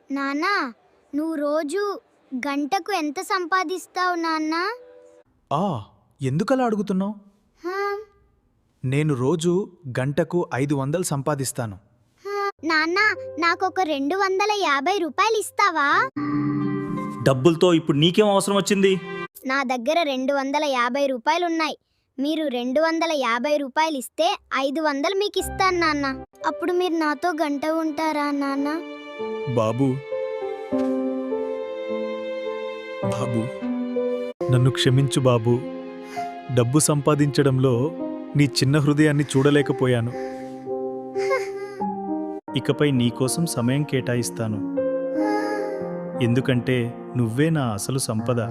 నాన్నా, నువ్వు రోజు గంటకు ఎంత సంపాదిస్తావు నాన్నా? ఆ ఎందుకలా అడుగుతున్నావు? హా, నేను రోజు గంటకు 500 సంపాదిస్తాను. నాన్నా, నాకొక 250 రూపాయలు ఇస్తావా? డబ్బులతో ఇప్పుడు నీకేం అవసరం వచ్చింది? నా దగ్గర 250 రూపాయలున్నాయి. మీరు 250 రూపాయలు ఇస్తే 500 మీకు ఇస్తాను నాన్న. అప్పుడు మీరు నాతో గంట ఉంటారా నాన్న? బాబు బాబు నన్ను క్షమించు బాబు. డబ్బు సంపాదించడంలో నీ చిన్న హృదయాన్ని చూడలేకపోయాను. ఇకపై నీకోసం సమయం కేటాయిస్తాను. ఎందుకంటే నువ్వే నా అసలు సంపద.